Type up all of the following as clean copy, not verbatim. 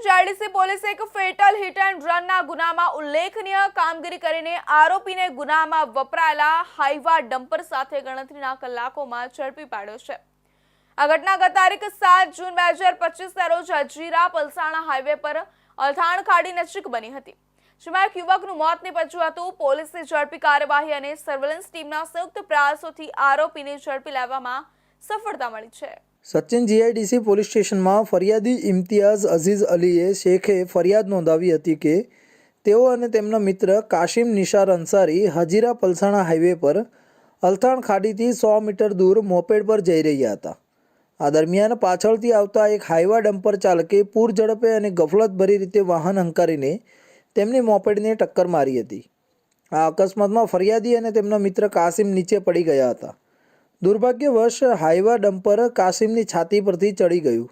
GIDC પોલીસે એક fatal hit and રનના ગુનામાં ઉલ્લેખનીય કામગીરી કરીને આરોપીને ગુનામાં વપરાયેલા હાઈવા ડમ્પર સાથે ગણતરીના કલાકોમાં ઝડપી પાડ્યો છે। આ ઘટના ગત તારીખ 7 જૂન 2025 રોજ હજીરા પલસાણા હાઈવે પર અલથાણ ખાડી નજીક બની હતી, જેમાં એક યુવકનું મોત નીપજ્યું હતું। પોલીસની ઝડપી કાર્યવાહી અને સર્વેલન્સ ટીમના સંયુક્ત પ્રયાસોથી આરોપીને ઝડપી લેવામાં સફળતા મળી છે। સચિન જીઆઈડીસી પોલીસ સ્ટેશનમાં ફરિયાદી ઇમ્તિયાઝ અઝીઝ અલીએ શેખે ફરિયાદ નોંધાવી હતી કે તેઓ અને તેમના મિત્ર કાશિમ નિશાર અંસારી હજીરા પલસાણા હાઈવે પર અલથાણ ખાડીથી 100 મીટર દૂર મોપેડ પર જઈ રહ્યા હતા। આ દરમિયાન પાછળથી આવતા એક હાઈવા ડમ્પર ચાલકે પૂર ઝડપે અને ગફલતભરી રીતે વાહન હંકારીને તેમની મોપેડને ટક્કર મારી હતી। આ અકસ્માતમાં ફરિયાદી અને તેમના મિત્ર કાશિમ નીચે પડી ગયા હતા। દુર્ભાગ્યવશ હાઈવા ડમ્પર કાશિમની છાતી પરથી ચડી ગયું,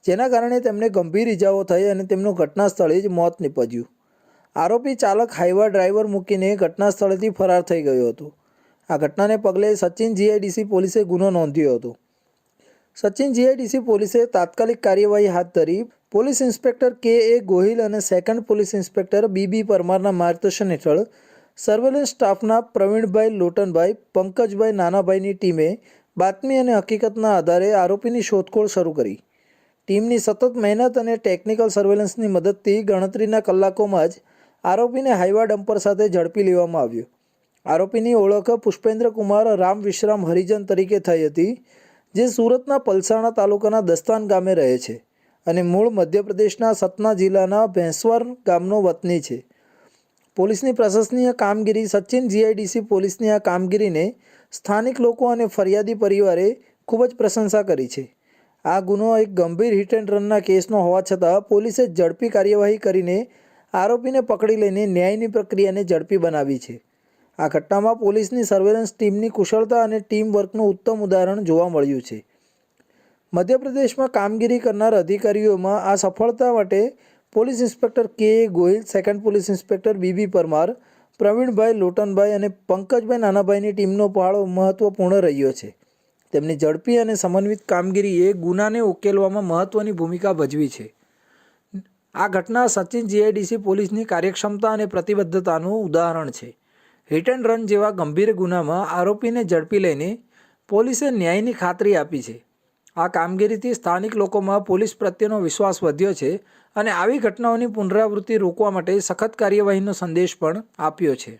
જેના કારણે તેમને ગંભીર ઇજાઓ થઈ અને તેમનું ઘટના સ્થળે જ મોત નીપજ્યું। આરોપી ચાલક હાઈવા ડ્રાઈવર મૂકીને ઘટના સ્થળેથી ફરાર થઈ ગયો હતો। આ ઘટનાને પગલે સચિન જીઆઈડીસી પોલીસે ગુનો નોંધ્યો હતો। સચિન જીઆઈડીસી પોલીસે તાત્કાલિક કાર્યવાહી હાથ ધરી પોલીસ ઇન્સ્પેક્ટર કે.એ. ગોહિલ અને સેકન્ડ પોલીસ ઇન્સ્પેક્ટર બી.બી. પરમારના માર્ગદર્શન હેઠળ સર્વેલન્સ સ્ટાફના પ્રવીણભાઈ લોટનભાઈ, પંકજભાઈ નાનાભાઈની ટીમે બાતમી અને હકીકતના આધારે આરોપીની શોધખોળ શરૂ કરી। ટીમની સતત મહેનત અને ટેકનિકલ સર્વેલન્સની મદદથી ગણતરીના કલાકોમાં જ આરોપીને હાઈવા ડમ્પર સાથે ઝડપી લેવામાં આવ્યો। આરોપીની ઓળખ પુષ્પેન્દ્ર કુમાર રામ વિશ્રામ હરિજન તરીકે થઈ હતી, જે સુરતના પલસાણા તાલુકાના દસ્તાન ગામે રહે છે અને મૂળ મધ્યપ્રદેશના સતના જિલ્લાના ભેંસવાર ગામનો વતની છે। પોલીસની પ્રશંસનીય કામગીરી સચિન જીઆઈડીસી પોલીસની આ કામગીરીને સ્થાનિક લોકો અને ફરિયાદી પરિવારે ખૂબ જ પ્રશંસા કરી છે। આ ગુનો એક ગંભીર હિટ એન્ડ રનના કેસનો હોવા છતાં પોલીસે ઝડપી કાર્યવાહી કરીને આરોપીને પકડી લઈને ન્યાયની પ્રક્રિયાને ઝડપી બનાવી છે। આ ઘટનામાં પોલીસની સર્વેલન્સ ટીમની કુશળતા અને ટીમ વર્કનું ઉત્તમ ઉદાહરણ જોવા મળ્યું છે। મધ્યપ્રદેશમાં કામગીરી કરનાર અધિકારીઓમાં આ સફળતા માટે police inspector K A. Gohil, second police inspector B B. Parmar, Pravinbhai Lotanbhai અને પંકજભાઈ નાનાભાઈની ટીમનો ફાળો મહત્વપૂર્ણ રહ્યો છે। તેમની ઝડપી અને સમન્વિત કામગીરીએ ગુનાને ઉકેલવામાં મહત્વની ભૂમિકા ભજવી છે। આ ઘટના સચિન જીઆઈડીસી પોલીસની કાર્યક્ષમતા અને પ્રતિબદ્ધતાનું ઉદાહરણ છે। હિટ એન્ડ રન જેવા ગંભીર ગુનામાં આરોપીને ઝડપી લઈને પોલીસે ન્યાયની ખાતરી આપી છે। આ કામગીરીથી સ્થાનિક લોકોમાં પોલીસ પ્રત્યેનો વિશ્વાસ વધ્યો છે અને આવી ઘટનાઓની પુનરાવૃત્તિ રોકવા માટે સખત કાર્યવાહીનો સંદેશ પણ આપ્યો છે।